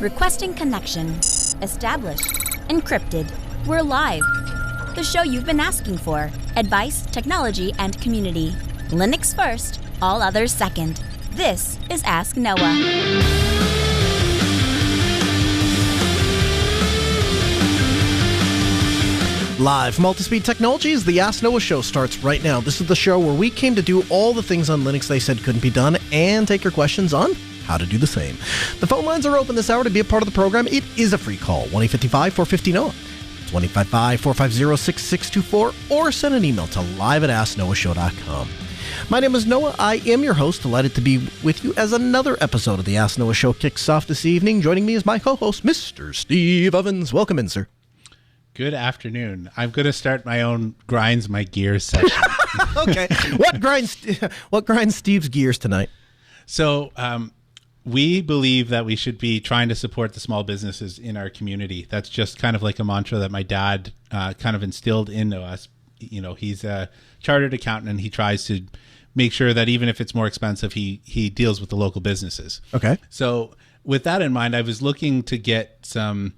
Requesting connection. Established. Encrypted. We're live. The show you've been asking for. Advice, technology, and community. Linux first, all others second. This is Ask Noah. Live from Altispeed Technologies, the Ask Noah show starts right now. This is the show where we came to do all the things on Linux they said couldn't be done and take your questions on how to do the same. The phone lines are open this hour to be a part of the program. It is a free call, 1-855-450-NOAH. It's 1-855-450-6624, or send an email to live@asknoahshow.com. My name is Noah. I am your host. Delighted to be with you as another episode of the Ask Noah show kicks off this evening. Joining me is my co-host, Mr. Steve Ovens. Welcome in, sir. Good afternoon. I'm going to start my own Grinds My Gears session. Okay. What grinds Steve's gears tonight? So we believe that we should be trying to support the small businesses in our community. That's just kind of like a mantra that my dad kind of instilled into us. You know, he's a chartered accountant, and he tries to make sure that even if it's more expensive, he deals with the local businesses. Okay. So with that in mind, I was looking to get one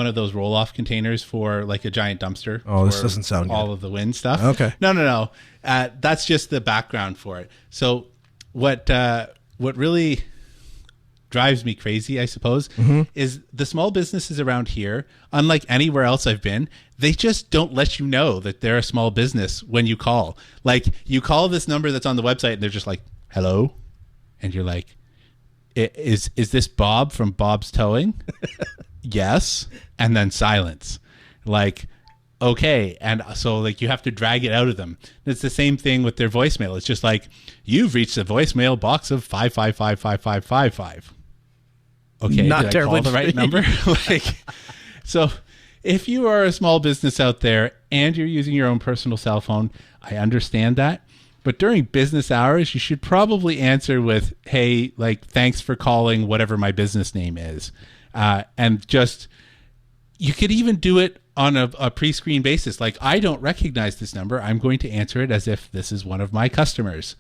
of those roll-off containers for like a giant dumpster. Oh, this doesn't sound good. All of the wind stuff. Okay. No. That's just the background for it. So what really drives me crazy, I suppose, is the small businesses around here, unlike anywhere else I've been, they just don't let you know that they're a small business when you call. Like, you call this number that's on the website, and they're just like, hello? And you're like, is this Bob from Bob's Towing? Yes. And then silence. Like, okay. And so like you have to drag it out of them. It's the same thing with their voicemail. It's just like, you've reached the voicemail box of 5555555. Okay. Not did terribly I call the right number? Like, so if you are a small business out there and you're using your own personal cell phone, I understand that. But during business hours, you should probably answer with, hey, like, thanks for calling whatever my business name is. And just, you could even do it on a pre-screen basis. Like, I don't recognize this number. I'm going to answer it as if this is one of my customers,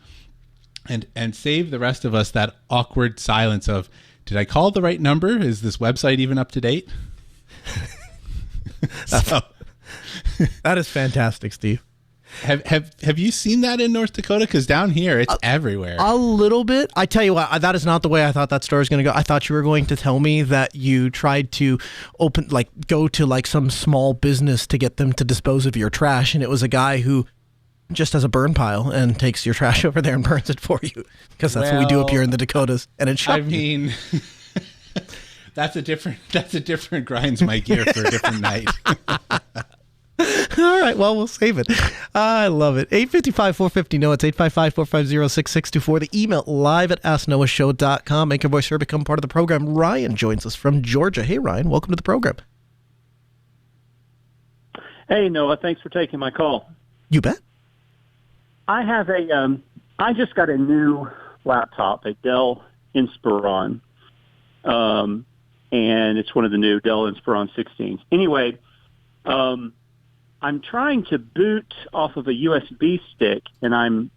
and save the rest of us that awkward silence of, did I call the right number? Is this website even up to date? That is fantastic, Steve. Have you seen that in North Dakota? Because down here, it's everywhere. A little bit. I tell you what, that is not the way I thought that story was going to go. I thought you were going to tell me that you tried to go to some small business to get them to dispose of your trash, and it was a guy who just has a burn pile and takes your trash over there and burns it for you, because that's what we do up here in the Dakotas. And it shocked me. That's a different Grinds My Gear for a different night. All right, well, we'll save it. I love it. 855-450-NOAH. It's 855-450-6624. The email live@asknoahshow.com. Make your voice heard, become part of the program. Ryan joins us from Georgia. Hey, Ryan, welcome to the program. Hey, Noah, thanks for taking my call. You bet. I have I just got a new laptop, a Dell Inspiron, and it's one of the new Dell Inspiron 16s. Anyway, I'm trying to boot off of a USB stick, and I'm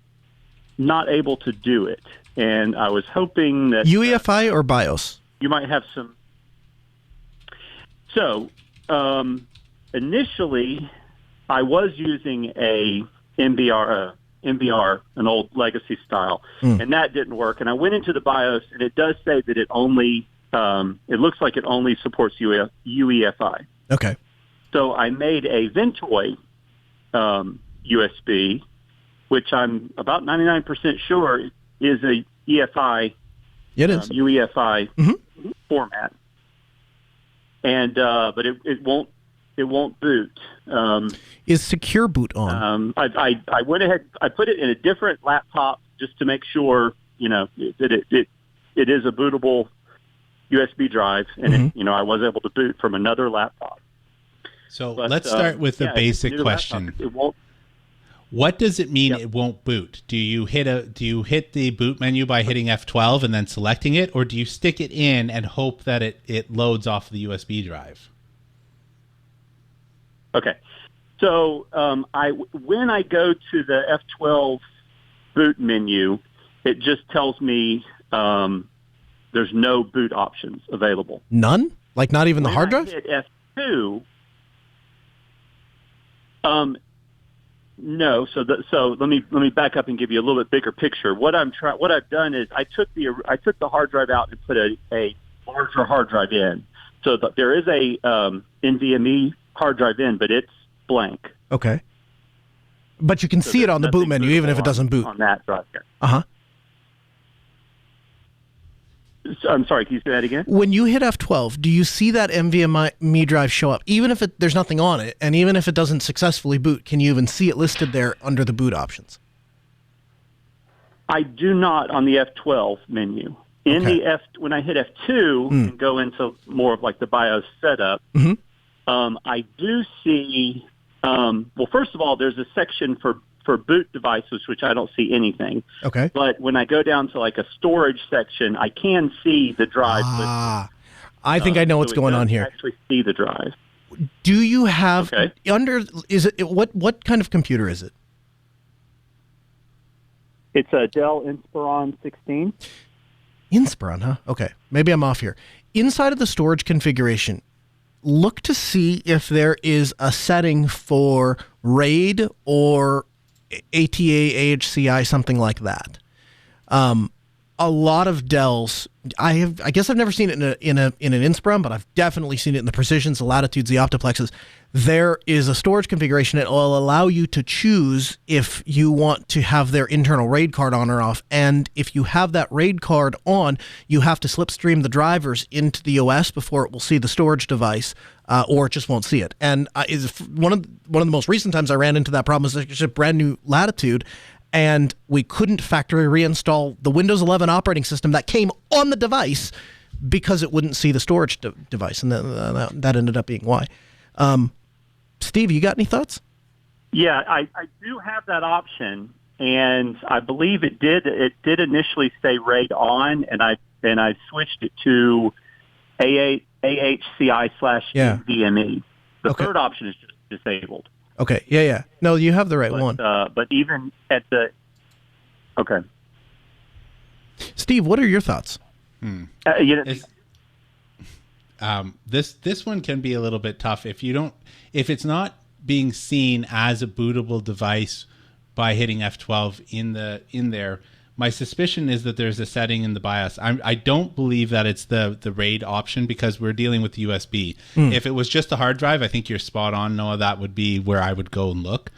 not able to do it. And I was hoping that UEFI or BIOS? You might have some. So initially, I was using a MBR, an old legacy style, and that didn't work. And I went into the BIOS, and it does say that it only it looks like it only supports UEFI. Okay. So I made a Ventoy USB, which I'm about 99% sure is a EFI. It is UEFI format, and but it won't boot. Is Secure Boot on? I went ahead. I put it in a different laptop just to make sure that it is a bootable USB drive, and I was able to boot from another laptop. So let's start with the basic question. What does it mean it won't boot? Do you hit the boot menu by hitting F12 and then selecting it, or do you stick it in and hope that it loads off the USB drive? Okay. So when I go to the F12 boot menu, it just tells me There's no boot options available. None? Like not even the hard drive? When I hit F2, no. So let me back up and give you a little bit bigger picture. What I've done is I took the hard drive out and put a larger hard drive in. So there is a NVMe hard drive in, but it's blank. Okay. But you can see it on the boot menu, even if it doesn't boot. On that drive here. Uh-huh. So, I'm sorry, can you say that again? When you hit F12, do you see that NVMe drive show up? Even if there's nothing on it, and even if it doesn't successfully boot, can you even see it listed there under the boot options? I do not on the F12 menu. When I hit F2 and go into more of like the BIOS setup, I do see. Well, first of all, there's a section for boot devices, which I don't see anything. Okay. But when I go down to like a storage section, I can see the drive. I think I know what's going on here. Actually, see the drive. Do you have what kind of computer is it? It's a Dell Inspiron 16. Inspiron, huh? Okay. Maybe I'm off here. Inside of the storage configuration, look to see if there is a setting for RAID or ATA, AHCI, something like that. A lot of Dells, I guess I've never seen it in an Inspiron, but I've definitely seen it in the Precisions, the Latitudes, the Optiplexes. There is a storage configuration that will allow you to choose if you want to have their internal RAID card on or off. And if you have that RAID card on, you have to slipstream the drivers into the OS before it will see the storage device, or it just won't see it. And one of the most recent times I ran into that problem is it's a brand new Latitude, and we couldn't factory reinstall the Windows 11 operating system that came on the device because it wouldn't see the storage device, and that ended up being why. Steve, you got any thoughts? Yeah, I do have that option, and I believe it did initially say RAID on, and I switched it to AHCI/NVMe. The third option is just disabled. Okay, yeah. No, you have the right one. But even at the... Okay. Steve, what are your thoughts? This one can be a little bit tough if it's not being seen as a bootable device by hitting F12 in there. My suspicion is that there's a setting in the BIOS. I don't believe that it's the RAID option because we're dealing with the USB. If it was just a hard drive, I think you're spot on, Noah. That would be where I would go and look.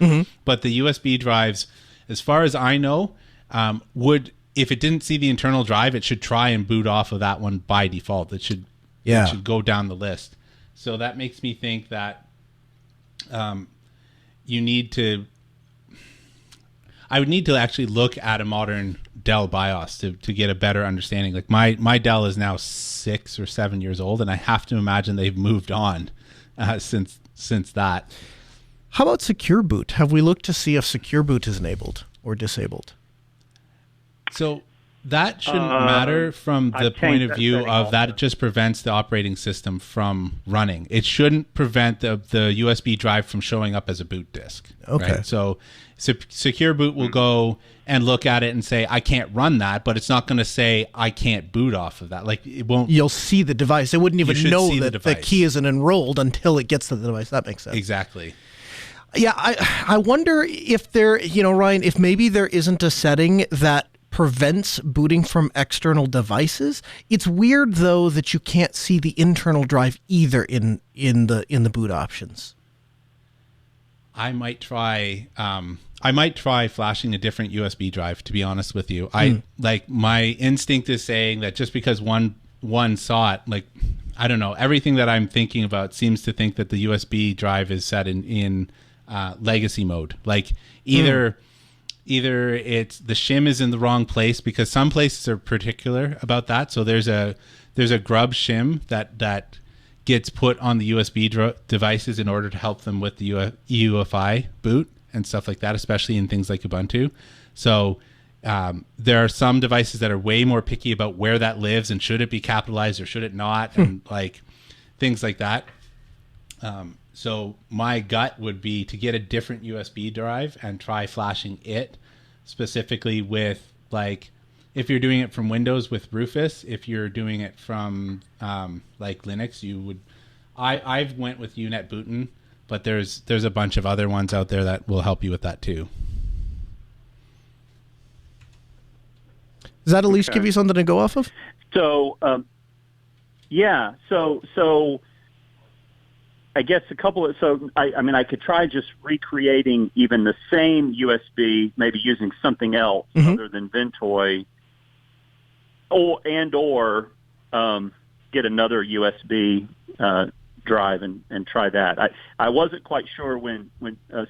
But the USB drives, as far as I know, if it didn't see the internal drive, it should try and boot off of that one by default. It should go down the list. So that makes me think that I would need to actually look at a modern Dell BIOS to get a better understanding. Like my Dell is now 6 or 7 years old, and I have to imagine they've moved on since that. How about Secure Boot? Have we looked to see if Secure Boot is enabled or disabled? So that shouldn't matter from the point of view of that. It just prevents the operating system from running. It shouldn't prevent the USB drive from showing up as a boot disk. Okay. Right? So Secure Boot will go and look at it and say, I can't run that, but it's not going to say I can't boot off of that. Like it won't. You'll see the device. It wouldn't even know that the key isn't enrolled until it gets to the device. That makes sense. Exactly. Yeah, I wonder if there, Ryan, if maybe there isn't a setting that prevents booting from external devices. It's weird though that you can't see the internal drive either in the boot options. I might try flashing a different USB drive, to be honest with you. My instinct is saying that just because one saw it, like, I don't know, everything that I'm thinking about seems to think that the USB drive is set in legacy mode. Like either it's the shim is in the wrong place, because some places are particular about that. So there's a grub shim that gets put on the USB devices in order to help them with the UEFI boot and stuff like that, especially in things like Ubuntu. So there are some devices that are way more picky about where that lives and should it be capitalized or should it not, and like things like that. So my gut would be to get a different USB drive and try flashing it specifically with, like, if you're doing it from Windows with Rufus. If you're doing it from like Linux, you would. I've went with UNet Booten, but there's a bunch of other ones out there that will help you with that too. Does that at least give you something to go off of? So, yeah. So I guess a couple of, so I mean, I could try just recreating even the same USB, maybe using something else other than Ventoy, or get another USB drive and try that. I wasn't quite sure when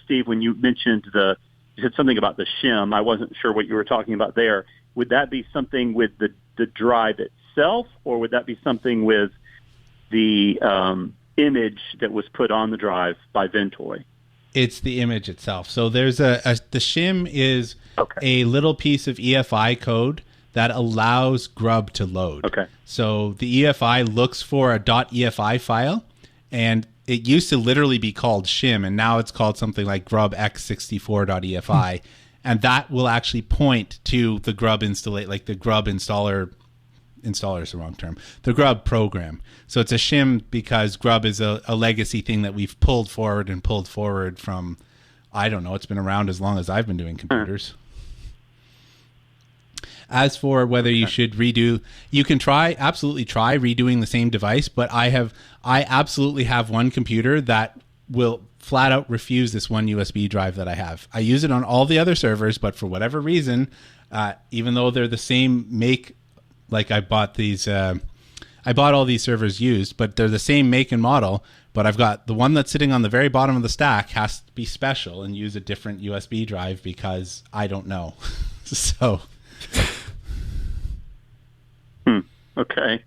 Steve, when you mentioned you said something about the shim. I wasn't sure what you were talking about there. Would that be something with the drive itself, or would that be something with the image that was put on the drive by Ventoy? It's the image itself. So there's the shim is a little piece of EFI code that allows Grub to load. Okay. So the EFI looks for a .EFI file, and it used to literally be called shim, and now it's called something like grub x64.efi. And that will actually point to the Grub like the Grub installer is the wrong term, the Grub program. So it's a shim because Grub is a legacy thing that we've pulled forward from, I don't know, it's been around as long as I've been doing computers. As for whether you should redo, you can absolutely try redoing the same device, but I absolutely have one computer that will flat out refuse this one USB drive that I have. I use it on all the other servers, but for whatever reason, even though they're the same make, like I bought all these servers used, but they're the same make and model, but I've got the one that's sitting on the very bottom of the stack has to be special and use a different USB drive because I don't know. So. Okay.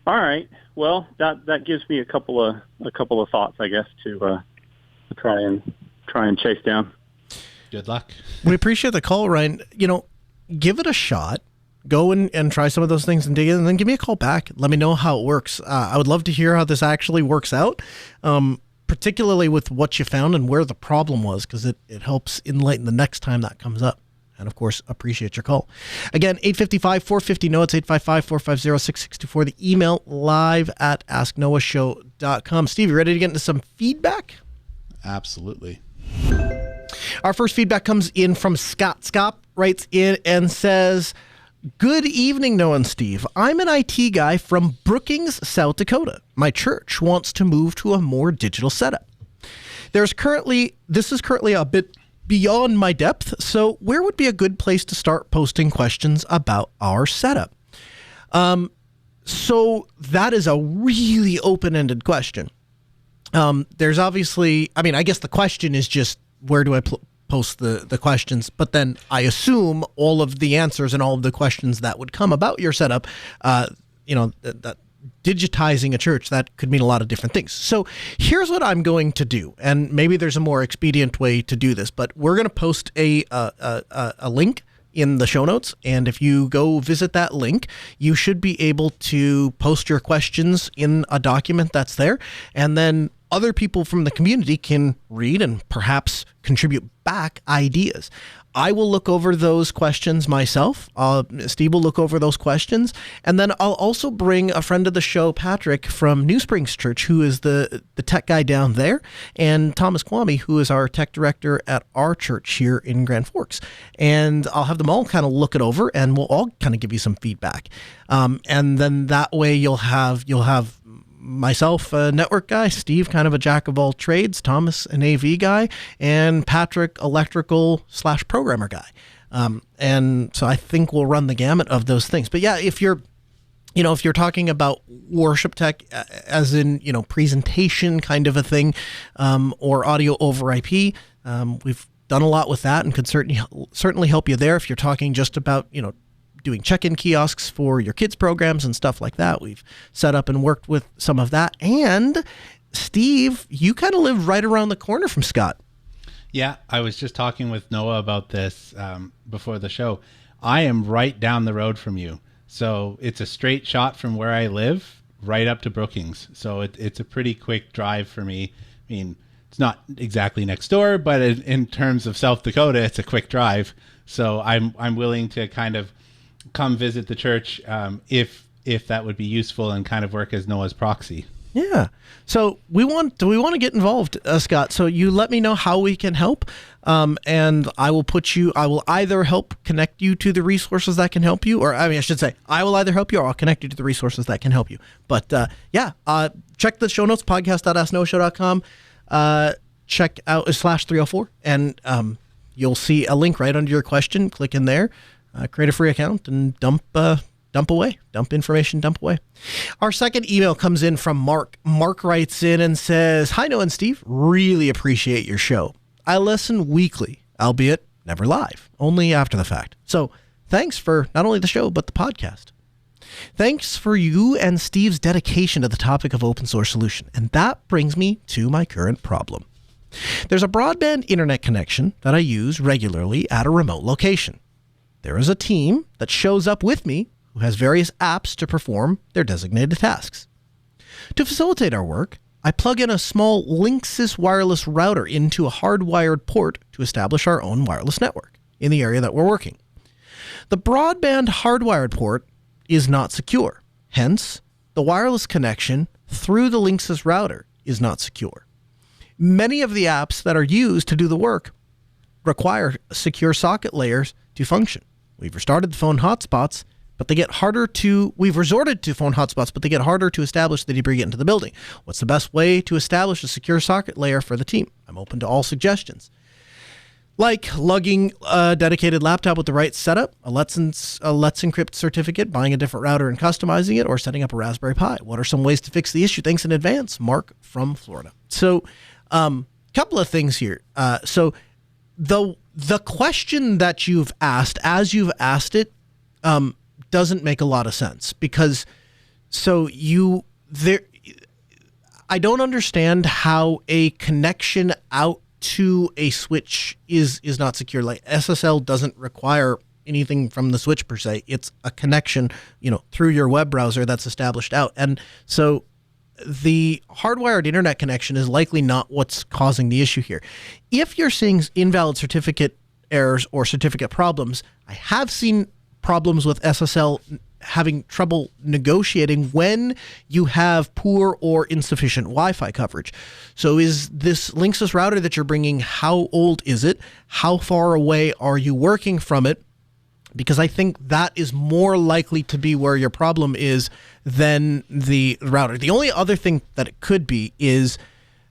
All right. Well, that gives me a couple of thoughts, I guess, to try and chase down. Good luck. We appreciate the call, Ryan. Give it a shot. Go and try some of those things and dig in, and then give me a call back. Let me know how it works. I would love to hear how this actually works out, particularly with what you found and where the problem was, because it helps enlighten the next time that comes up. And, of course, appreciate your call. Again, 855-450-NOAH. It's 855-450-6624. The email live@asknoahshow.com. Steve, you ready to get into some feedback? Absolutely. Our first feedback comes in from Scott. Scott writes in and says, "Good evening, Noah and Steve. I'm an IT guy from Brookings, South Dakota. My church wants to move to a more digital setup. This is currently a bit beyond my depth, so where would be a good place to start posting questions about our setup?" So that is a really open-ended question. There's obviously, I guess the question is just, where do I post the questions? But then I assume all of the answers and all of the questions that would come about your setup, that digitizing a church, that could mean a lot of different things. So here's what I'm going to do, and maybe there's a more expedient way to do this, but we're going to post a link in the show notes, and if you go visit that link, you should be able to post your questions in a document that's there, and then other people from the community can read and perhaps contribute back ideas. I will look over those questions myself. Steve will look over those questions. And then I'll also bring a friend of the show, Patrick, from New Springs Church, who is the tech guy down there, and Thomas Kwame, who is our tech director at our church here in Grand Forks. And I'll have them all kind of look it over, and we'll all kind of give you some feedback. And then that way you'll have myself, a network guy, Steve, kind of a jack of all trades, Thomas, an AV guy, and Patrick, electrical/programmer guy. And so I think we'll run the gamut of those things. But yeah, if you're talking about worship tech, as in, presentation kind of a thing, or audio over IP, we've done a lot with that and could certainly help you there. If you're talking just about, doing check-in kiosks for your kids' programs and stuff like that, we've set up and worked with some of that. And Steve, you kind of live right around the corner from Scott. Yeah, I was just talking with Noah about this before the show. I am right down the road from you. So it's a straight shot from where I live right up to Brookings. So it's a pretty quick drive for me. it's not exactly next door, but in terms of South Dakota, it's a quick drive. So I'm willing to kind of come visit the church if that would be useful and kind of work as Noah's proxy. Yeah. So we want to get involved, Scott. So you let me know how we can help. And I will either help connect you to the resources that can help you, or I should say, I will either help you or I'll connect you to the resources that can help you. But check the show notes, podcast.asknoahshow.com. Check out /304 and you'll see a link right under your question. Click in there, create a free account and dump information, dump away. Our second email comes in from Mark. Mark writes in and says, "Hi, Noah and Steve. Really appreciate your show. I listen weekly, albeit never live, only after the fact. So thanks for not only the show, but the podcast. Thanks for you and Steve's dedication to the topic of open source solution. And that brings me to my current problem. There's a broadband internet connection that I use regularly at a remote location. There is a team that shows up with me who has various apps to perform their designated tasks. To facilitate our work, I plug in a small Linksys wireless router into a hardwired port to establish our own wireless network in the area that we're working. The broadband hardwired port is not secure. Hence, the wireless connection through the Linksys router is not secure. Many of the apps that are used to do the work require secure socket layers to function. We've resorted to phone hotspots, but they get harder to establish the deeper you get into the building. What's the best way to establish a secure socket layer for the team? I'm open to all suggestions. Like lugging a dedicated laptop with the right setup, a Let's Encrypt certificate, buying a different router and customizing it, or setting up a Raspberry Pi. What are some ways to fix the issue? Thanks in advance, Mark from Florida. So, couple of things here. So the question that you've asked, as you've asked it, doesn't make a lot of sense because I don't understand how a connection out to a switch is not secure. Like SSL doesn't require anything from the switch per se. It's a connection, through your web browser that's established out. And so the hardwired internet connection is likely not what's causing the issue here. If you're seeing invalid certificate errors or certificate problems, I have seen problems with SSL having trouble negotiating when you have poor or insufficient Wi-Fi coverage. So is this Linksys router that you're bringing, how old is it? How far away are you working from it? Because I think that is more likely to be where your problem is than the router. The only other thing that it could be is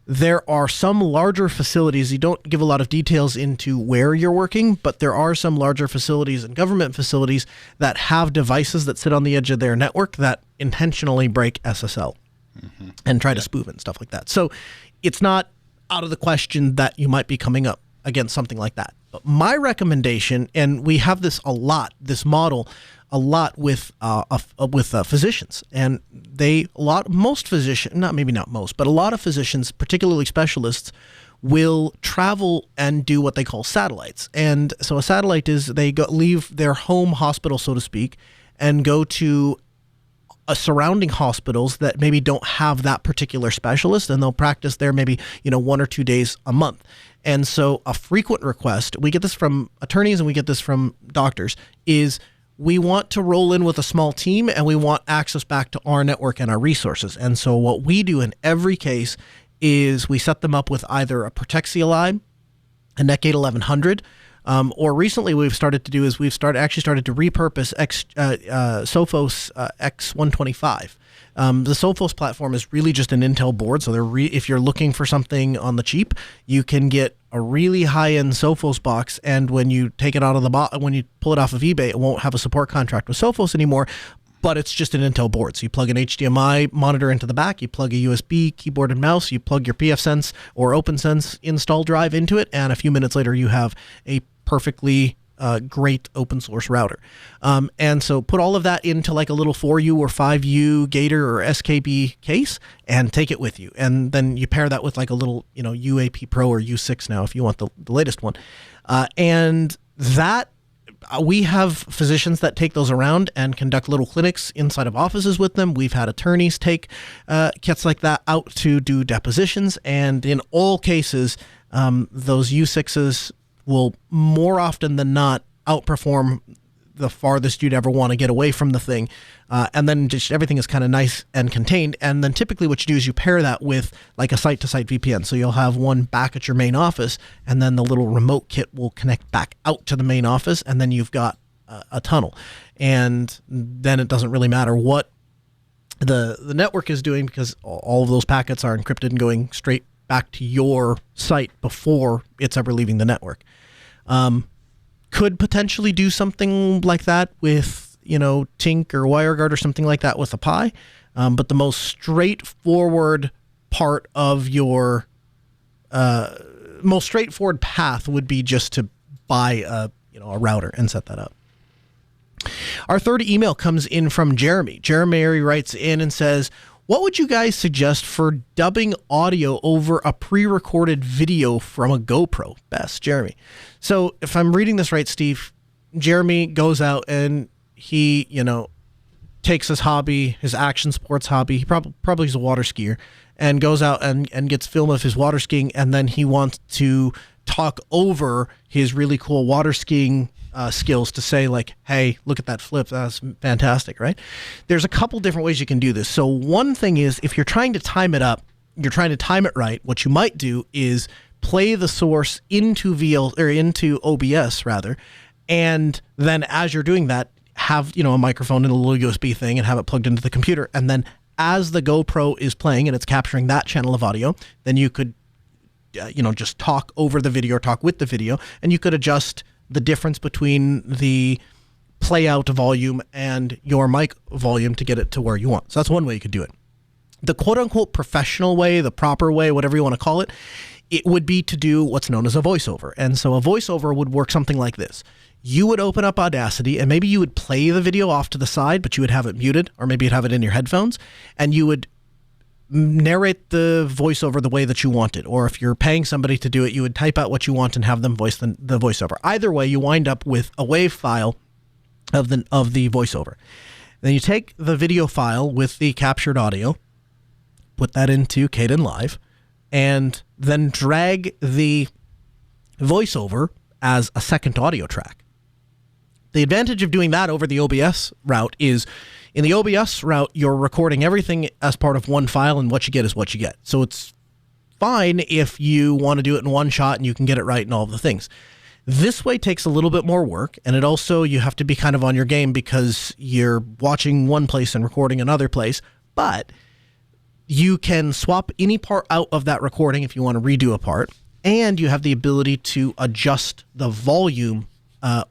there are some larger facilities. You don't give a lot of details into where you're working, but there are some larger facilities and government facilities that have devices that sit on the edge of their network that intentionally break SSL and try to spoof it and stuff like that. So it's not out of the question that you might be coming up against something like that. But my recommendation, and we have this model a lot with physicians, and a lot of physicians, particularly specialists, will travel and do what they call satellites. And so a satellite is leave their home hospital, so to speak, and go to surrounding hospitals that maybe don't have that particular specialist, and they'll practice there maybe 1 or 2 days a month. And so a frequent request, we get this from attorneys and we get this from doctors, is we want to roll in with a small team and we want access back to our network and our resources. And so what we do in every case is we set them up with either a Protect CLI, a Netgate 1100, or recently we've started to repurpose Sophos X125. The Sophos platform is really just an Intel board, so if you're looking for something on the cheap, you can get a really high-end Sophos box, and when you take it out of when you pull it off of eBay, it won't have a support contract with Sophos anymore, but it's just an Intel board. So you plug an HDMI monitor into the back, you plug a USB keyboard and mouse, you plug your pfSense or OpenSense install drive into it, and a few minutes later you have a perfectly great open source router. And so put all of that into like a little 4U or 5U Gator or SKB case and take it with you. And then you pair that with like a little, UAP Pro or U6 now if you want the latest one. And that we have physicians that take those around and conduct little clinics inside of offices with them. We've had attorneys take kits like that out to do depositions, and in all cases, those U6s will more often than not outperform the farthest you'd ever want to get away from the thing. And then just everything is kind of nice and contained. And then typically what you do is you pair that with like a site-to-site VPN. So you'll have one back at your main office, and then the little remote kit will connect back out to the main office, and then you've got a tunnel. And then it doesn't really matter what the network is doing, because all of those packets are encrypted and going straight back to your site before it's ever leaving the network. Could potentially do something like that with, Tink or WireGuard or something like that with a Pi. But the most straightforward part of your, most straightforward path would be just to buy a router and set that up. Our third email comes in from Jeremy. Jeremy writes in and says, what would you guys suggest for dubbing audio over a pre-recorded video from a GoPro? Best, Jeremy. So if I'm reading this right, Steve, Jeremy goes out and he, takes his hobby, his action sports hobby. He probably is a water skier, and goes out and gets film of his water skiing, and then he wants to talk over his really cool water skiing skills to say like, hey, look at that flip. That's fantastic, right? There's a couple different ways you can do this. So one thing is, if you're trying to time it up, you're trying to time it right, what you might do is play the source into into OBS rather. And then as you're doing that, have, a microphone and a little USB thing and have it plugged into the computer. And then as the GoPro is playing and it's capturing that channel of audio, then you could, just talk over the video or talk with the video, and you could adjust the difference between the play out volume and your mic volume to get it to where you want. So that's one way you could do it. The quote unquote professional way, the proper way, whatever you want to call it, it would be to do what's known as a voiceover. And so a voiceover would work something like this. You would open up Audacity, and maybe you would play the video off to the side, but you would have it muted, or maybe you'd have it in your headphones, and you would narrate the voiceover the way that you want it. Or if you're paying somebody to do it, you would type out what you want and have them voice the voiceover. Either way, you wind up with a WAV file of the voiceover. Then you take the video file with the captured audio, put that into Kdenlive, and then drag the voiceover as a second audio track. The advantage of doing that over the OBS route is, in the OBS route, you're recording everything as part of one file, and what you get is what you get. So it's fine if you want to do it in one shot and you can get it right and all of the things. This way takes a little bit more work, and it also, you have to be kind of on your game because you're watching one place and recording another place, but you can swap any part out of that recording if you want to redo a part, and you have the ability to adjust the volume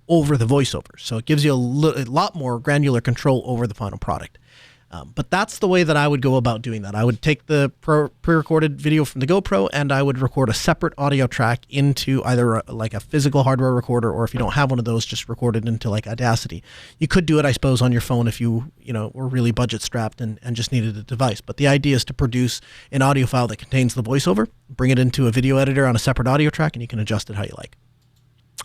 over the voiceover. So it gives you a lot more granular control over the final product. But that's the way that I would go about doing that. I would take the pre-recorded video from the GoPro, and I would record a separate audio track into either a physical hardware recorder, or if you don't have one of those, just record it into like Audacity. You could do it, I suppose, on your phone if you were really budget strapped and just needed a device. But the idea is to produce an audio file that contains the voiceover, bring it into a video editor on a separate audio track, and you can adjust it how you like.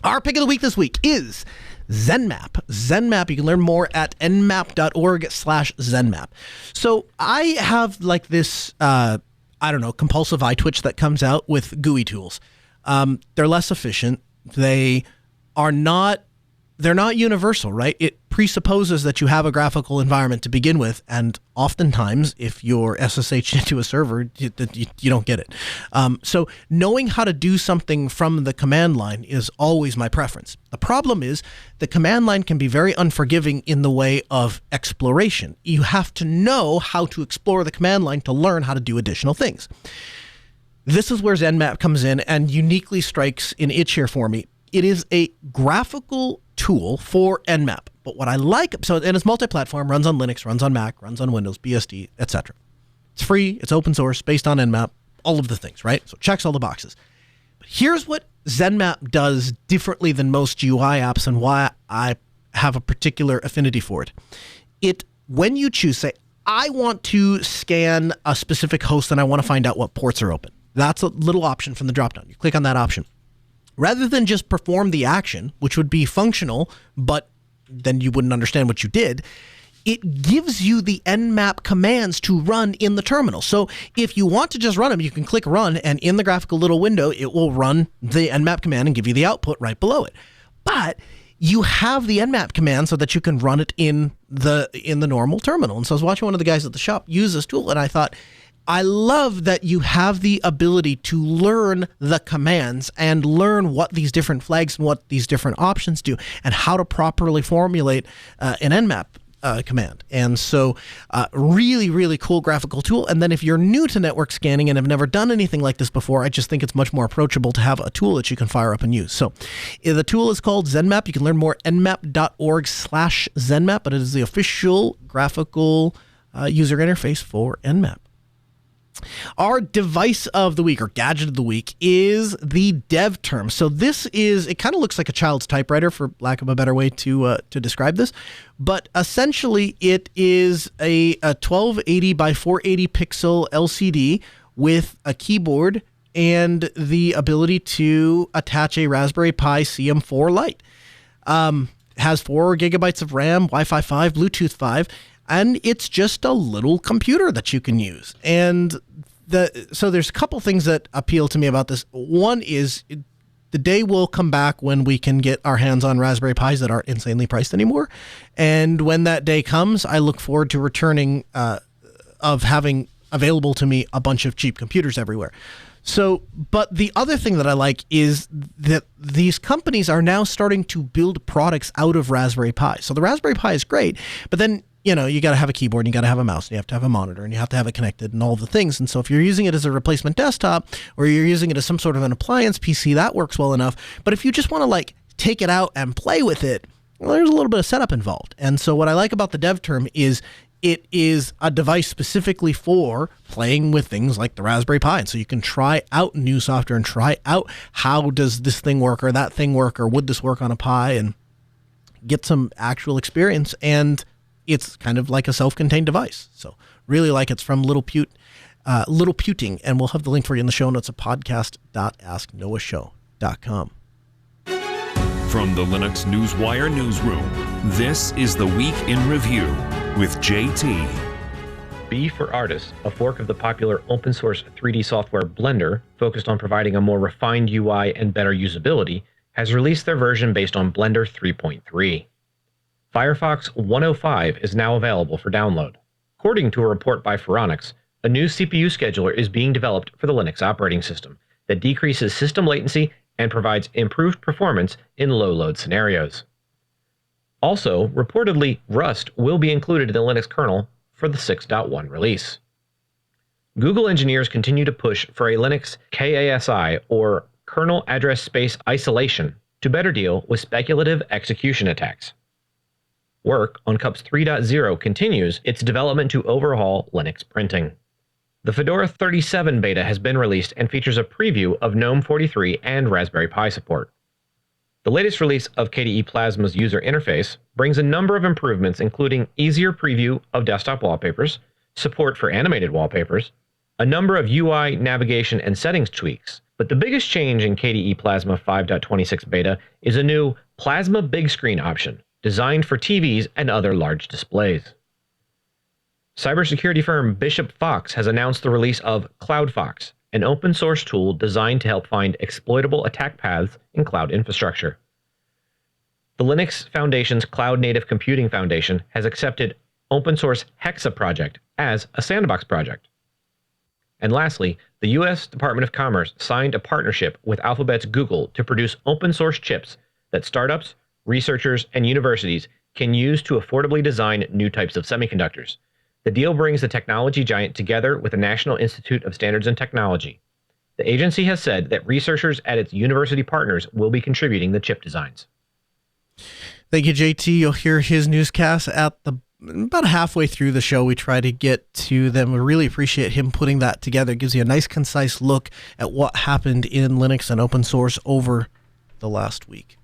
Our pick of the week this week is ZenMap. ZenMap, you can learn more at nmap.org/ZenMap. So I have like this, compulsive eye twitch that comes out with GUI tools. They're less efficient. They're not universal, right? It presupposes that you have a graphical environment to begin with, and oftentimes, if you're SSH into a server, you don't get it. So knowing how to do something from the command line is always my preference. The problem is the command line can be very unforgiving in the way of exploration. You have to know how to explore the command line to learn how to do additional things. This is where ZenMap comes in and uniquely strikes an itch here for me. It is a graphical tool for Nmap. But what I like, and it's multi-platform, runs on Linux, runs on Mac, runs on Windows, BSD, etc. It's free, it's open source, based on Nmap, all of the things, right? So it checks all the boxes. But here's what ZenMap does differently than most GUI apps, and why I have a particular affinity for it. When you choose, say, I want to scan a specific host and I want to find out what ports are open. That's a little option from the dropdown. You click on that option. rather than just perform the action, which would be functional, but then you wouldn't understand what you did, it gives you the Nmap commands to run in the terminal. So if you want to just run them, you can click run, and in the graphical little window, it will run the Nmap command and give you the output right below it. But you have the Nmap command so that you can run it in the normal terminal. And so I was watching one of the guys at the shop use this tool, and I thought, I love that you have the ability to learn the commands and learn what these different flags and what these different options do and how to properly formulate an Nmap command. And so really, really cool graphical tool. And then if you're new to network scanning and have never done anything like this before, I just think it's much more approachable to have a tool that you can fire up and use. So the tool is called ZenMap. You can learn more at nmap.org/ZenMap, but it is the official graphical user interface for Nmap. Our device of the week, or gadget of the week, is the DevTerm. So this is, it kind of looks like a child's typewriter, for lack of a better way to describe this. But essentially, it is a 1280 by 480 pixel LCD with a keyboard and the ability to attach a Raspberry Pi CM4 Lite. Has 4 gigabytes of RAM, Wi-Fi 5, Bluetooth 5. And it's just a little computer that you can use. And so there's a couple things that appeal to me about this. One is the day will come back when we can get our hands on Raspberry Pis that aren't insanely priced anymore. And when that day comes, I look forward to returning of having available to me a bunch of cheap computers everywhere. So, but the other thing that I like is that these companies are now starting to build products out of Raspberry Pi. So the Raspberry Pi is great, but then, you know, you got to have a keyboard, and you got to have a mouse, and you have to have a monitor, and you have to have it connected and all the things. And so if you're using it as a replacement desktop, or you're using it as some sort of an appliance PC, that works well enough. But if you just want to like take it out and play with it, well, there's a little bit of setup involved. And so what I like about the DevTerm is it is a device specifically for playing with things like the Raspberry Pi. And so you can try out new software and try out how does this thing work or that thing work, or would this work on a Pi, and get some actual experience. And it's kind of like a self-contained device. So really like it's from Little Puting. And we'll have the link for you in the show notes at podcast.asknoahshow.com. From the Linux Newswire newsroom, this is the Week in Review with JT. B for Artists, a fork of the popular open source 3D software Blender, focused on providing a more refined UI and better usability, has released their version based on Blender 3.3. Firefox 105 is now available for download. According to a report by Phoronix, a new CPU scheduler is being developed for the Linux operating system that decreases system latency and provides improved performance in low-load scenarios. Also, reportedly, Rust will be included in the Linux kernel for the 6.1 release. Google engineers continue to push for a Linux KASI, or kernel address space isolation, to better deal with speculative execution attacks. Work on CUPS 3.0 continues its development to overhaul Linux printing. The Fedora 37 beta has been released and features a preview of GNOME 43 and Raspberry Pi support. The latest release of KDE Plasma's user interface brings a number of improvements, including easier preview of desktop wallpapers, support for animated wallpapers, a number of UI navigation and settings tweaks, but the biggest change in KDE Plasma 5.26 beta is a new Plasma Big Screen option, designed for TVs and other large displays. Cybersecurity firm Bishop Fox has announced the release of CloudFox, an open source tool designed to help find exploitable attack paths in cloud infrastructure. The Linux Foundation's Cloud Native Computing Foundation has accepted open source Hexa project as a sandbox project. And lastly, the U.S. Department of Commerce signed a partnership with Alphabet's Google to produce open source chips that startups, researchers, and universities can use to affordably design new types of semiconductors. The deal brings the technology giant together with the National Institute of Standards and Technology. The agency has said that researchers at its university partners will be contributing the chip designs. Thank you, JT. You'll hear his newscast at about halfway through the show. We try to get to them. We really appreciate him putting that together. It gives you a nice, concise look at what happened in Linux and open source over the last week.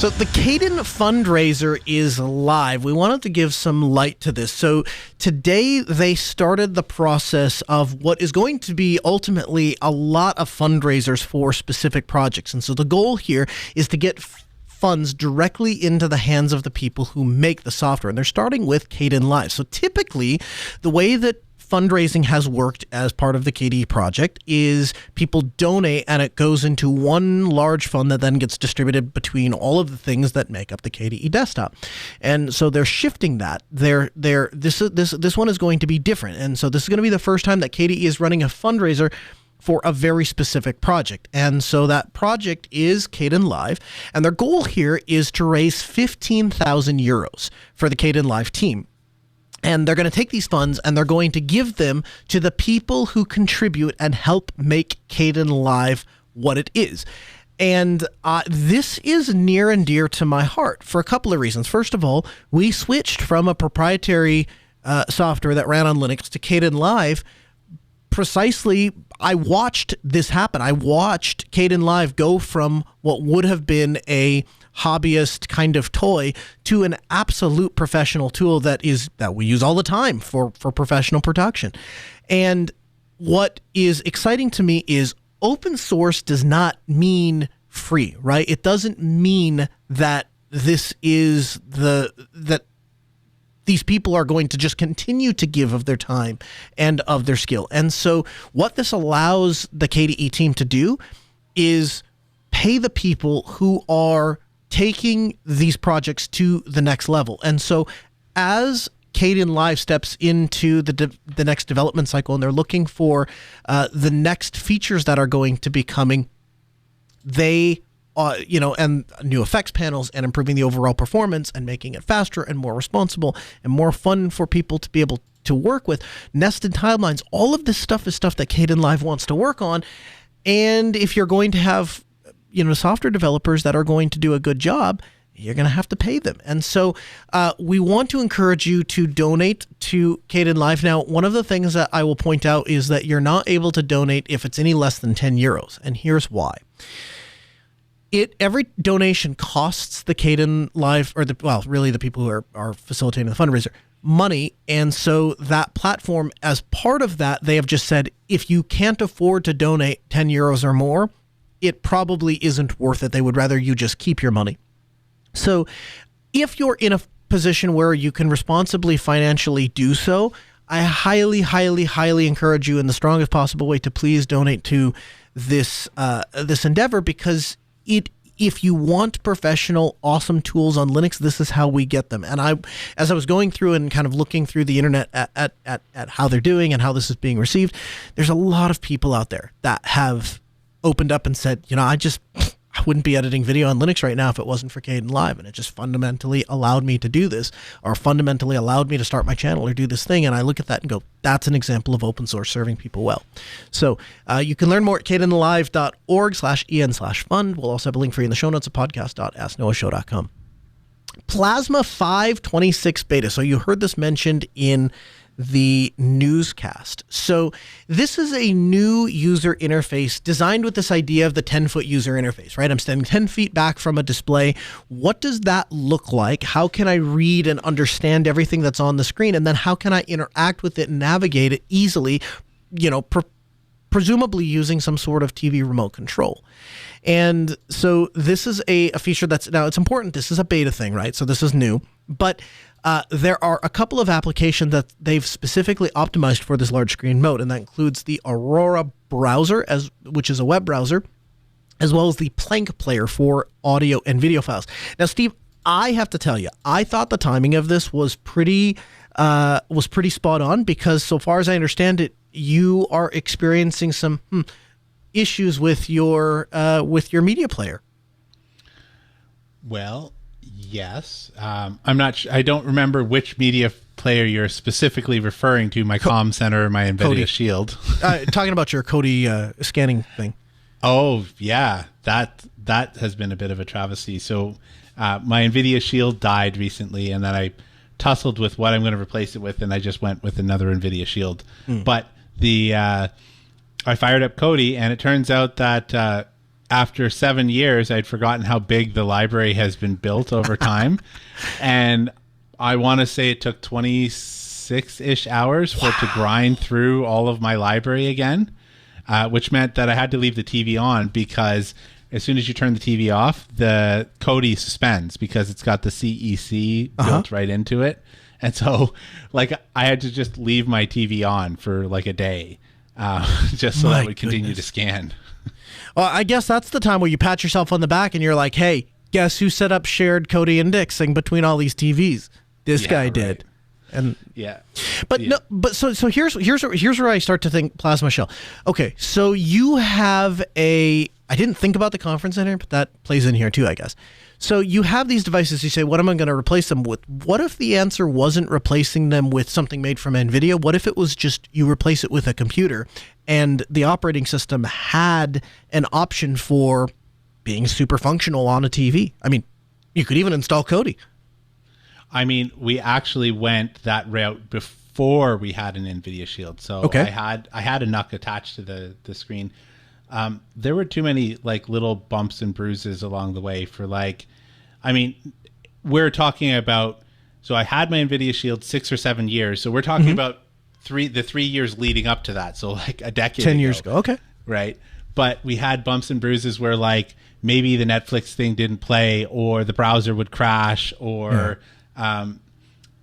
So the Kden fundraiser is live. We wanted to give some light to this. So today they started the process of what is going to be ultimately a lot of fundraisers for specific projects. And so the goal here is to get funds directly into the hands of the people who make the software. And they're starting with Kdenlive. So typically the way that fundraising has worked as part of the KDE project is people donate and it goes into one large fund that then gets distributed between all of the things that make up the KDE desktop. And so they're shifting that. This one is going to be different. And so this is going to be the first time that KDE is running a fundraiser for a very specific project. And so that project is Kdenlive. And their goal here is to raise 15,000 euros for the Kdenlive team. And they're going to take these funds and they're going to give them to the people who contribute and help make Kdenlive what it is. And this is near and dear to my heart for a couple of reasons. First of all, we switched from a proprietary software that ran on Linux to Kdenlive. Precisely, I watched this happen. I watched Kdenlive go from what would have been a hobbyist kind of toy to an absolute professional tool that we use all the time for professional production. And what is exciting to me is open source does not mean free, right? It doesn't mean that these people are going to just continue to give of their time and of their skill. And so what this allows the KDE team to do is pay the people who are taking these projects to the next level. And so as Kdenlive steps into the next development cycle and they're looking for the next features that are going to be coming, and new effects panels and improving the overall performance and making it faster and more responsible and more fun for people to be able to work with. Nested timelines, all of this stuff is stuff that Kdenlive wants to work on. And if you're going to have software developers that are going to do a good job, you're going to have to pay them. And so we want to encourage you to donate to Kdenlive. Now, one of the things that I will point out is that you're not able to donate if it's any less than 10 euros. And here's why. Every donation costs the Kdenlive, or really the people who are facilitating the fundraiser, money. And so that platform, as part of that, they have just said, if you can't afford to donate 10 euros or more, it probably isn't worth it. They would rather you just keep your money. So if you're in a position where you can responsibly financially do so, I highly, highly, highly encourage you in the strongest possible way to please donate to this endeavor, because if you want professional, awesome tools on Linux, this is how we get them. And as I was going through and kind of looking through the internet at how they're doing and how this is being received, there's a lot of people out there that have opened up and said, I wouldn't be editing video on Linux right now if it wasn't for Kdenlive. And it just fundamentally allowed me to do this, or fundamentally allowed me to start my channel or do this thing. And I look at that and go, that's an example of open source serving people well. So you can learn more at kdenlive.org/en/fund. We'll also have a link for you in the show notes at podcast.asknoahshow.com. Plasma 5.26 beta. So you heard this mentioned in the newscast. So this is a new user interface designed with this idea of the 10-foot user interface, right? I'm standing 10 feet back from a display. What does that look like? How can I read and understand everything that's on the screen? And then how can I interact with it and navigate it easily, presumably using some sort of TV remote control. And so this is a feature now it's important. This is a beta thing, right? So this is new, but there are a couple of applications that they've specifically optimized for this large screen mode, and that includes the Aurora browser, which is a web browser, as well as the Plank player for audio and video files. Now, Steve, I have to tell you, I thought the timing of this was pretty spot on, because so far as I understand it, you are experiencing some issues with your media player. Well, yes. I'm not sure. I don't remember which media player you're specifically referring to, my comm center or my NVIDIA Kodi. Shield. Talking about your Kodi scanning thing. Oh, yeah. That has been a bit of a travesty. So my NVIDIA Shield died recently, and then I tussled with what I'm going to replace it with, and I just went with another NVIDIA Shield. But I fired up Kodi, and it turns out that after 7 years, I'd forgotten how big the library has been built over time. And I want to say it took 26-ish hours for it to grind through all of my library again, which meant that I had to leave the TV on because as soon as you turn the TV off, the Kodi suspends because it's got the CEC built right into it. And so, like, I had to just leave my TV on for like a day just so that it would continue to scan. Well, I guess that's the time where you pat yourself on the back and you're like, hey, guess who set up shared Kodi indexing between all these TVs? This guy did. And so here's where I start to think Plasma Shell. Okay, so you have I didn't think about the conference center, but that plays in here too, I guess. So you have these devices, you say, what am I going to replace them with? What if the answer wasn't replacing them with something made from NVIDIA? What if it was just you replace it with a computer and the operating system had an option for being super functional on a TV? I mean, you could even install Kodi. I mean, we actually went that route before we had an NVIDIA Shield. So I had a NUC attached to the screen. There were too many like little bumps and bruises along the way for like, I mean, we're talking about, so I had my NVIDIA Shield 6 or 7 years. So we're talking about the 3 years leading up to that. So like a decade 10 years ago. Okay. Right. But we had bumps and bruises where like maybe the Netflix thing didn't play or the browser would crash or,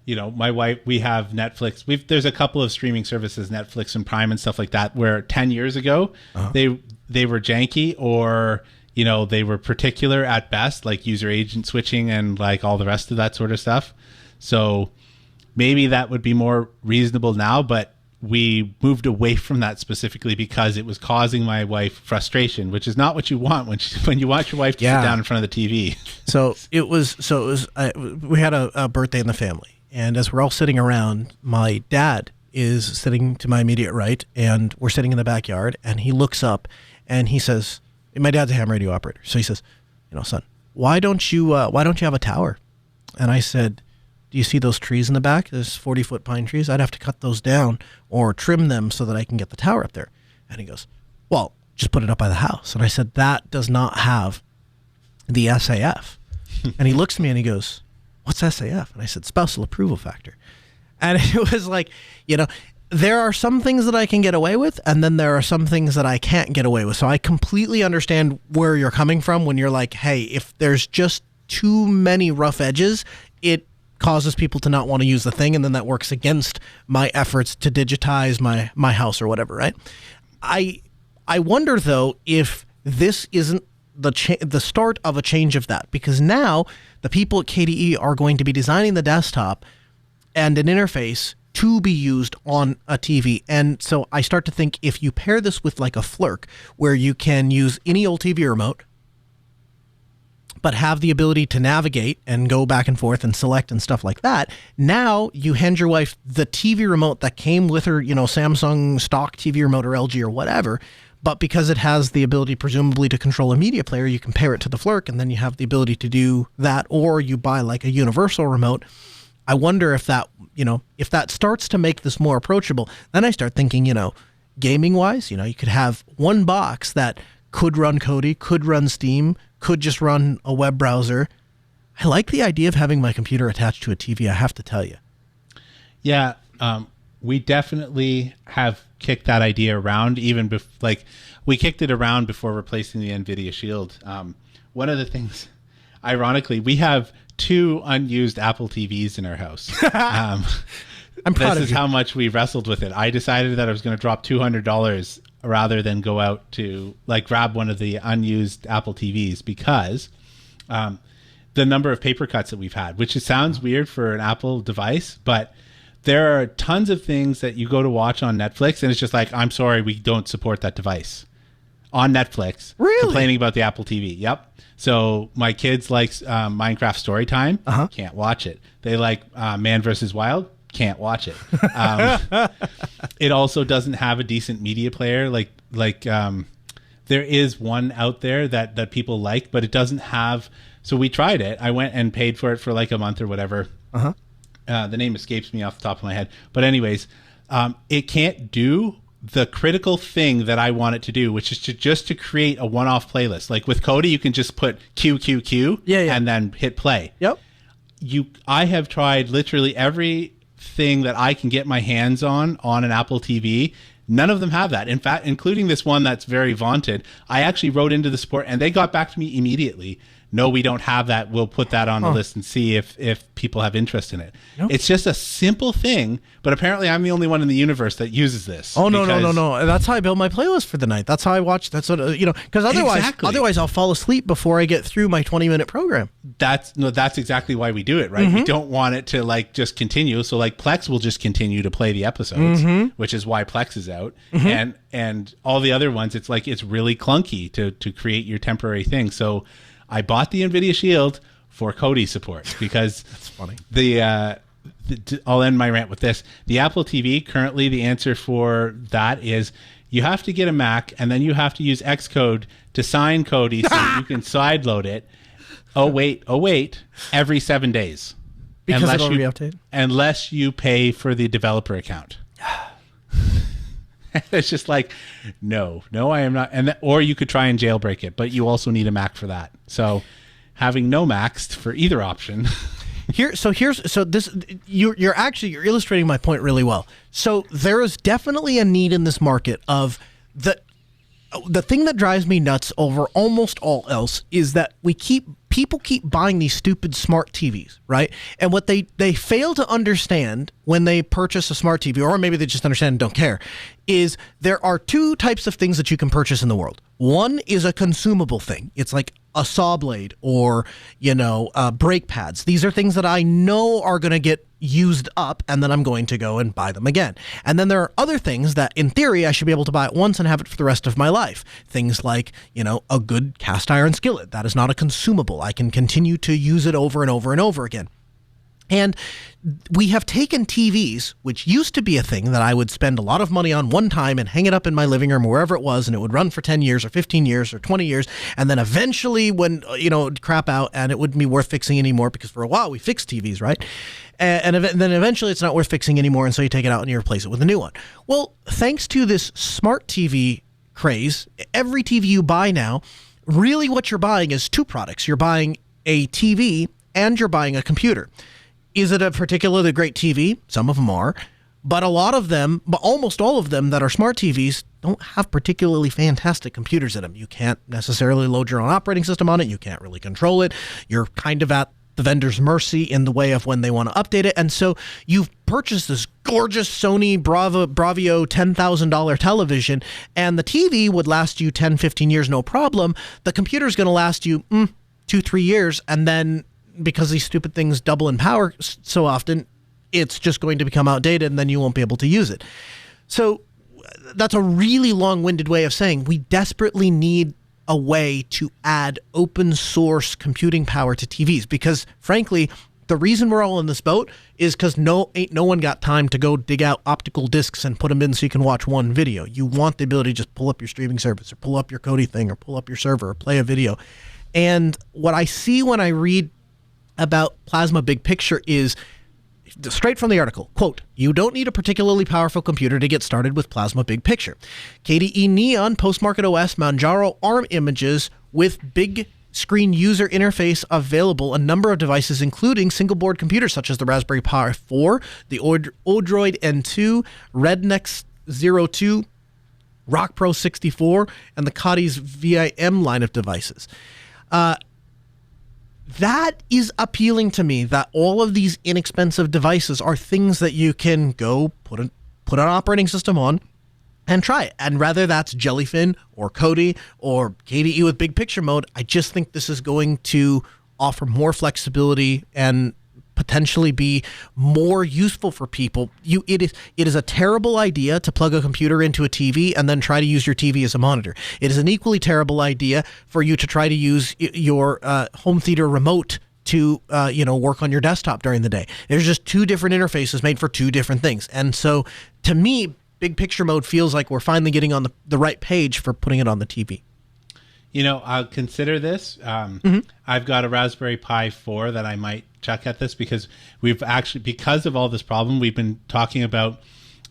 you know, my wife, we have Netflix. There's a couple of streaming services, Netflix and Prime and stuff like that, where 10 years ago, they were janky or, you know, they were particular at best, like user agent switching and like all the rest of that sort of stuff. So maybe that would be more reasonable now, but we moved away from that specifically because it was causing my wife frustration, which is not what you want when you want your wife to sit down in front of the TV. So it was we had a birthday in the family, and as we're all sitting around, my dad is sitting to my immediate right, and we're sitting in the backyard, and he looks up and he says, my dad's a ham radio operator, so he says, you know, son, why don't you have a tower? And I said, do you see those trees in the back? There's 40-foot pine trees. I'd have to cut those down or trim them so that I can get the tower up there. And he goes, well, just put it up by the house. And I said, that does not have the SAF. And he looks at me and he goes, what's SAF? And I said, spousal approval factor. And it was like, you know, there are some things that I can get away with, and then there are some things that I can't get away with. So I completely understand where you're coming from when you're like, hey, if there's just too many rough edges, it causes people to not want to use the thing, and then that works against my efforts to digitize my house or whatever, right? I wonder, though, if this isn't the start of a change of that, because now the people at KDE are going to be designing the desktop and an interface to be used on a TV. And so I start to think if you pair this with like a Flirk, where you can use any old TV remote, but have the ability to navigate and go back and forth and select and stuff like that. Now you hand your wife the TV remote that came with her, you know, Samsung stock TV remote or LG or whatever, but because it has the ability presumably to control a media player, you can pair it to the Flirk, and then you have the ability to do that, or you buy like a universal remote. I wonder if that, you know, if that starts to make this more approachable. Then I start thinking, you know, gaming wise, you know, you could have one box that could run Kodi, could run Steam, could just run a web browser. I like the idea of having my computer attached to a TV, I have to tell you. Yeah, we definitely have kicked that idea around, even we kicked it around before replacing the NVIDIA Shield. One of the things, ironically, we have 2 unused Apple TVs in our house. I'm proud of you. This is how much we wrestled with it. I decided that I was going to drop $200 rather than go out to like grab one of the unused Apple TVs because the number of paper cuts that we've had, which sounds weird for an Apple device, but there are tons of things that you go to watch on Netflix and it's just like, I'm sorry, we don't support that device on Netflix. Really? Complaining about the Apple TV. Yep. So my kids like Minecraft Storytime. Can't watch it. They like Man vs. Wild. Can't watch it. It also doesn't have a decent media player. Like there is one out there that people like, but it doesn't have. So we tried it. I went and paid for it for like a month or whatever. The name escapes me off the top of my head. But anyways, it can't do the critical thing that I want it to do, which is to create a one-off playlist. Like with Kodi, you can just put QQQ and then hit play. Yep. I have tried literally everything that I can get my hands on an Apple TV. None of them have that. In fact, including this one that's very vaunted. I actually wrote into the support and they got back to me immediately. No, we don't have that. We'll put that on the list and see if people have interest in it. Nope. It's just a simple thing, but apparently I'm the only one in the universe that uses this. Oh, no. That's how I build my playlist for the night. That's how I watch. That's what, because otherwise I'll fall asleep before I get through my 20-minute program. That's exactly why we do it, right? We don't want it to like just continue. So like Plex will just continue to play the episodes, which is why Plex is out. And all the other ones, it's like, it's really clunky to create your temporary thing. So I bought the NVIDIA Shield for Kodi support because that's funny. I'll end my rant with this. The Apple TV, currently the answer for that is you have to get a Mac and then you have to use Xcode to sign Kodi so you can sideload it. Oh, wait, every 7 days. Because it'll re-update? Unless you pay for the developer account. It's just like, no, I am not. Or you could try and jailbreak it, but you also need a Mac for that. So having no Macs for either option. You're illustrating my point really well. So there is definitely a need in this market of the thing that drives me nuts over almost all else is that people keep buying these stupid smart TVs, right? And what they fail to understand when they purchase a smart TV, or maybe they just understand and don't care, is there are two types of things that you can purchase in the world. One is a consumable thing. It's like a saw blade or, brake pads. These are things that I know are going to get used up and then I'm going to go and buy them again. And then there are other things that in theory I should be able to buy it once and have it for the rest of my life. Things like, a good cast iron skillet. That is not a consumable. I can continue to use it over and over and over again. And we have taken TVs, which used to be a thing that I would spend a lot of money on one time and hang it up in my living room or wherever it was, and it would run for 10 years or 15 years or 20 years. And then eventually when, it would crap out and it wouldn't be worth fixing anymore because for a while we fixed TVs, right? And then eventually it's not worth fixing anymore, and so you take it out and you replace it with a new one. Well, thanks to this smart TV craze, every TV you buy now, really what you're buying is two products. You're buying a TV and you're buying a computer. Is it a particularly great TV? Some of them are, but almost all of them that are smart TVs don't have particularly fantastic computers in them. You can't necessarily load your own operating system on it. You can't really control it. You're kind of at the vendor's mercy in the way of when they want to update it. And so you've purchased this gorgeous Sony Bravio $10,000 television, and the TV would last you 10, 15 years, no problem. The computer's going to last you 2-3 years, and then because these stupid things double in power so often, it's just going to become outdated and then you won't be able to use it. So that's a really long-winded way of saying we desperately need a way to add open source computing power to TVs because, frankly, the reason we're all in this boat is because no one got time to go dig out optical discs and put them in so you can watch one video. You want the ability to just pull up your streaming service or pull up your Kodi thing or pull up your server or play a video. And what I see when I read about Plasma Big Picture is straight from the article, quote, "You don't need a particularly powerful computer to get started with Plasma Big Picture. KDE Neon Postmarket OS Manjaro ARM images with big screen user interface available a number of devices, including single board computers such as the Raspberry Pi 4, the Odroid N2, Rednex 02, Rock Pro 64, and the Kodi's VIM line of devices." That is appealing to me, that all of these inexpensive devices are things that you can go put an operating system on and try it. And whether that's Jellyfin or Kodi or KDE with Big Picture mode, I just think this is going to offer more flexibility and potentially be more useful for people. It is a terrible idea to plug a computer into a TV and then try to use your TV as a monitor. It is an equally terrible idea for you to try to use your home theater remote to work on your desktop during the day. There's just two different interfaces made for two different things. And so to me, Big Picture mode feels like we're finally getting on the right page for putting it on the TV. I'll consider this. I've got a Raspberry Pi 4 that I might chuck at this because because of all this problem, we've been talking about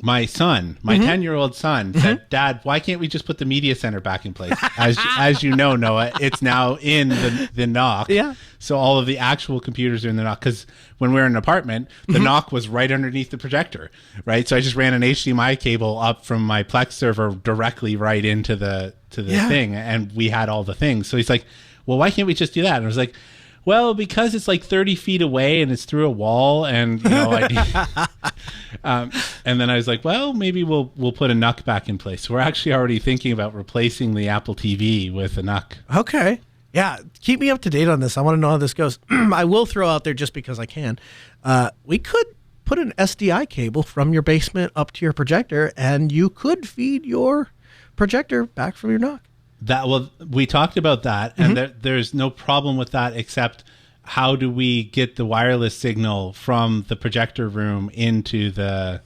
my son, my 10-year-old son, said, "Dad, why can't we just put the media center back in place?" As you know, Noah, it's now in the NOC. Yeah. So all of the actual computers are in the NOC, because when we were in an apartment, the NOC was right underneath the projector, right? So I just ran an HDMI cable up from my Plex server directly right into the thing, and we had all the things. So he's like, "Well, why can't we just do that?" And I was like, "Well, because it's like 30 feet away and it's through a wall, and you know." And then I was like, "Well, maybe we'll put a NUC back in place." So we're actually already thinking about replacing the Apple TV with a NUC. Okay. Yeah, keep me up to date on this. I want to know how this goes. I will throw out there, just because I can, we could put an SDI cable from your basement up to your projector, and you could feed your projector back from your NUC. We talked about that, and there's no problem with that, except how do we get the wireless signal from the projector room into the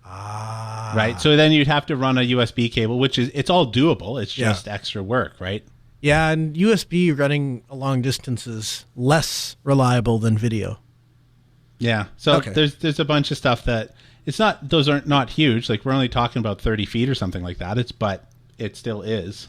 right? So then you'd have to run a USB cable, which it's all doable. It's just extra work, right? Yeah, and USB running a long distance is less reliable than video. Yeah. So there's a bunch of stuff that those aren't not huge. Like, we're only talking about 30 feet or something like that. But it still is.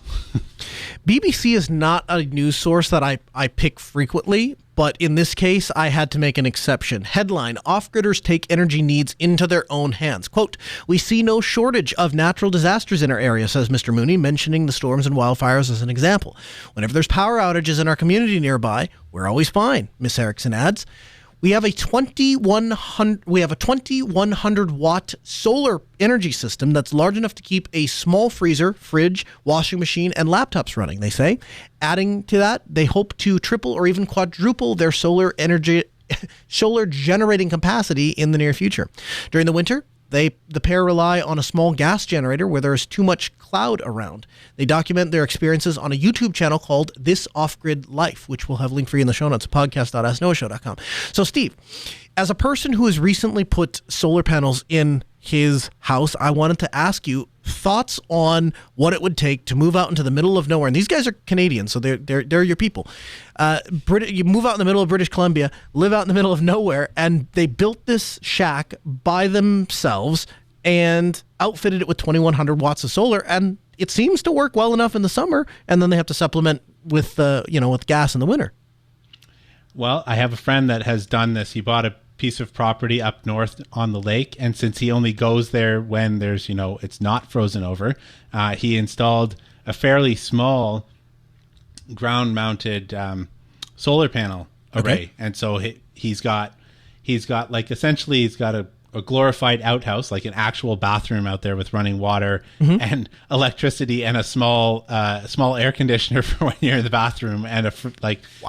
BBC is not a news source that I pick frequently, but in this case, I had to make an exception. Headline: Off-gridders take energy needs into their own hands. Quote, "We see no shortage of natural disasters in our area," says Mr. Mooney, mentioning the storms and wildfires as an example. "Whenever there's power outages in our community nearby, we're always fine," Miss Erickson adds. We have a 2100 watt solar energy system that's large enough to keep a small freezer, fridge, washing machine, and laptops running, they say. Adding to that, they hope to triple or even quadruple their solar generating capacity in the near future. During the winter, the pair rely on a small gas generator where there is too much cloud around. They document their experiences on a YouTube channel called This Off-Grid Life, which we'll have linked for you in the show notes, podcast.asknoahshow.com. So, Steve, as a person who has recently put solar panels in his house, I wanted to ask you thoughts on what it would take to move out into the middle of nowhere. And these guys are Canadian, so they're your people. You move out in the middle of British Columbia, live out in the middle of nowhere, and they built this shack by themselves and outfitted it with 2100 watts of solar, and it seems to work well enough in the summer, and then they have to supplement with with gas in the winter. Well, I have a friend that has done this. He bought a piece of property up north on the lake, and since he only goes there when there's it's not frozen over, he installed a fairly small ground mounted solar panel array. Okay. And so he's got like, essentially he's got a glorified outhouse, like an actual bathroom out there with running water and electricity, and a small air conditioner for when you're in the bathroom, and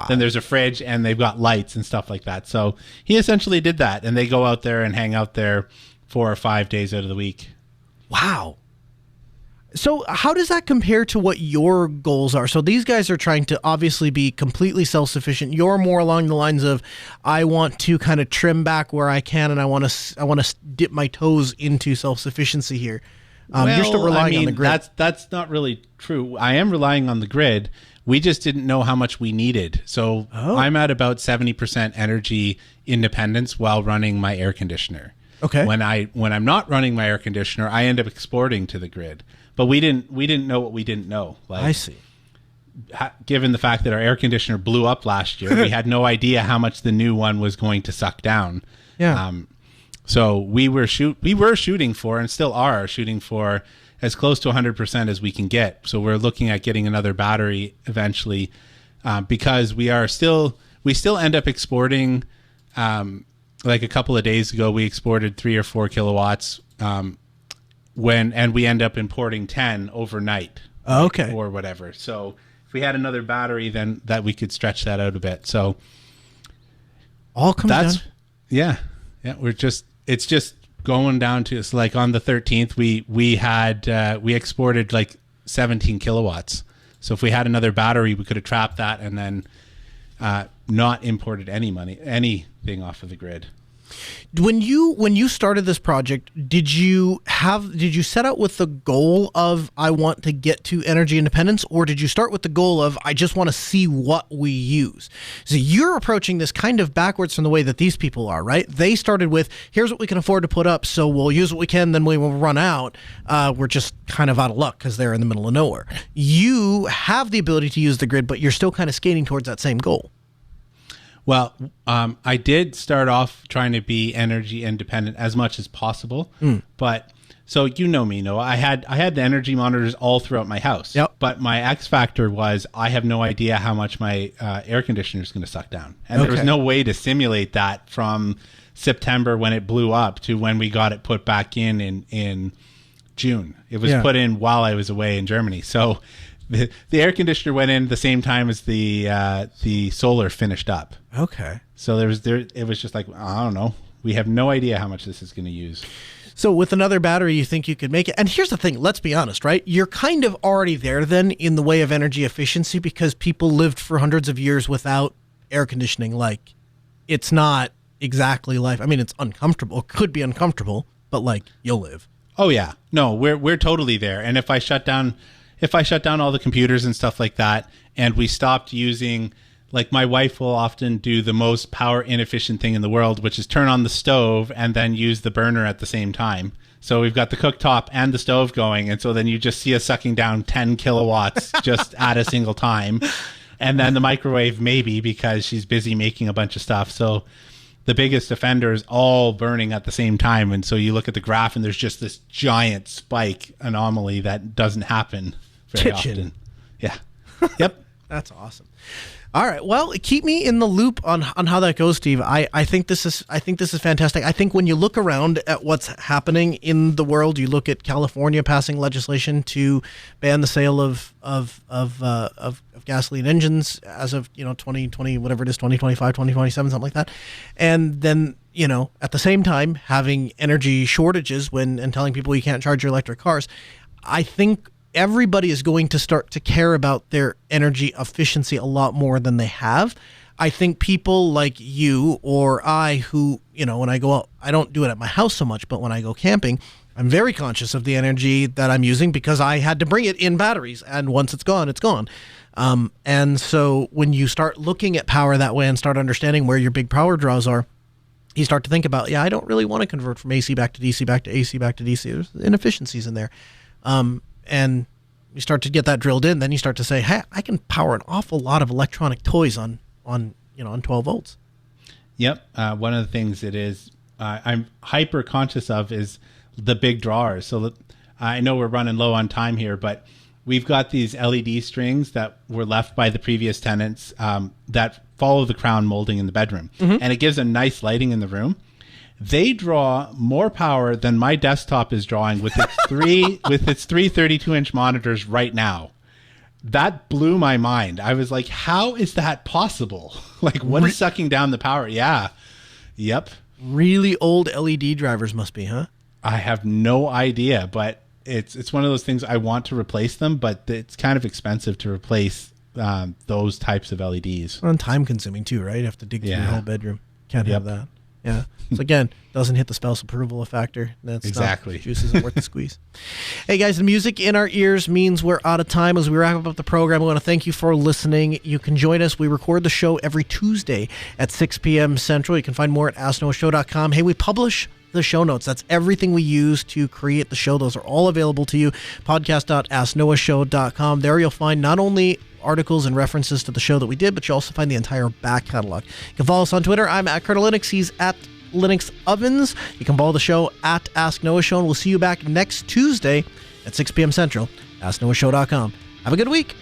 then there's a fridge, and they've got lights and stuff like that. So he essentially did that, and they go out there and hang out there 4 or 5 days out of the week. Wow. So how does that compare to what your goals are? So these guys are trying to obviously be completely self-sufficient. You're more along the lines of, I want to kind of trim back where I can, and I want to dip my toes into self-sufficiency here. You're still relying on the grid. That's not really true. I am relying on the grid. We just didn't know how much we needed. So I'm at about 70% energy independence while running my air conditioner. Okay. When I'm not running my air conditioner, I end up exporting to the grid. But we didn't know what we didn't know. Like, I see. Given the fact that our air conditioner blew up last year, we had no idea how much the new one was going to suck down. Yeah. So we were shooting for, and still are shooting for, as close to 100% as we can get. So we're looking at getting another battery eventually, because we still end up exporting. Like a couple of days ago, we exported 3 or 4 kilowatts. And we end up importing 10 overnight. Okay. Or whatever. So if we had another battery, then that we could stretch that out a bit. So all comes down. Yeah. It's just going down to, it's like on the 13th, we exported like 17 kilowatts. So if we had another battery, we could have trapped that and then not imported anything off of the grid. When you started this project, did you set out with the goal of I want to get to energy independence, or did you start with the goal of I just want to see what we use? So you're approaching this kind of backwards from the way that these people are, right? They started with here's what we can afford to put up, so we'll use what we can, then we will run out. We're just kind of out of luck because they're in the middle of nowhere. You have the ability to use the grid, but you're still kind of skating towards that same goal. Well, I did start off trying to be energy independent as much as possible, but so you know me, Noah. I had the energy monitors all throughout my house. Yep. But my X factor was I have no idea how much my air conditioner is going to suck down, and there was no way to simulate that from September when it blew up to when we got it put back in June. It was put in while I was away in Germany, so. The air conditioner went in the same time as the solar finished up. Okay. So it was just like, I don't know. We have no idea how much this is going to use. So with another battery, you think you could make it? And here's the thing, let's be honest, right? You're kind of already there then in the way of energy efficiency because people lived for hundreds of years without air conditioning. Like, it's not exactly life. I mean, it's uncomfortable. It could be uncomfortable, but like, you'll live. Oh yeah. No, we're totally there. And if I shut down all the computers and stuff like that, and we stopped using, like my wife will often do the most power inefficient thing in the world, which is turn on the stove and then use the burner at the same time. So we've got the cooktop and the stove going. And so then you just see us sucking down 10 kilowatts just at a single time. And then the microwave, maybe, because she's busy making a bunch of stuff. So the biggest offender is all burning at the same time. And so you look at the graph and there's just this giant spike anomaly that doesn't happen very often. Yeah. Yep. That's awesome. All right. Well, keep me in the loop on how that goes, Steve. I think this is fantastic. I think when you look around at what's happening in the world, you look at California passing legislation to ban the sale of gasoline engines as of 2020, whatever it is, 2025, 2027, something like that, and then at the same time having energy shortages and telling people you can't charge your electric cars. I think everybody is going to start to care about their energy efficiency a lot more than they have. I think people like you or I who, when I go out, I don't do it at my house so much, but when I go camping, I'm very conscious of the energy that I'm using because I had to bring it in batteries. And once it's gone, it's gone. And so when you start looking at power that way and start understanding where your big power draws are, you start to think about, I don't really want to convert from AC back to DC, back to AC, back to DC. There's inefficiencies in there. And you start to get that drilled in, then you start to say, hey, I can power an awful lot of electronic toys on 12 volts. Yep. One of the things it is I'm hyper conscious of is the big drawers. So I know we're running low on time here, but we've got these LED strings that were left by the previous tenants that follow the crown molding in the bedroom. Mm-hmm. And it gives a nice lighting in the room. They draw more power than my desktop is drawing with its three 32-inch monitors right now. That blew my mind. I was like, how is that possible? Like, what is sucking down the power? Yeah. Yep. Really old LED drivers must be, huh? I have no idea, but it's one of those things I want to replace them, but it's kind of expensive to replace those types of LEDs. And time consuming too, right? You have to dig through the whole bedroom. Can't have that. Yeah. So again, doesn't hit the spouse approval factor. That's exactly. Juice isn't worth the squeeze. Hey guys, the music in our ears means we're out of time. As we wrap up the program, I want to thank you for listening. You can join us. We record the show every Tuesday at 6 p.m. Central. You can find more at AskNoahShow.com. Hey, we publish the show notes. That's everything we use to create the show. Those are all available to you. Podcast.AskNoahShow.com. There you'll find not only articles and references to the show that we did, but you'll also find the entire back catalog. You can follow us on Twitter. I'm at Colonel Linux. He's at Linux Ovens. You can follow the show at Ask Noah Show, and we'll see you back next Tuesday at 6 p.m. Central. AskNoahShow.com. Have a good week.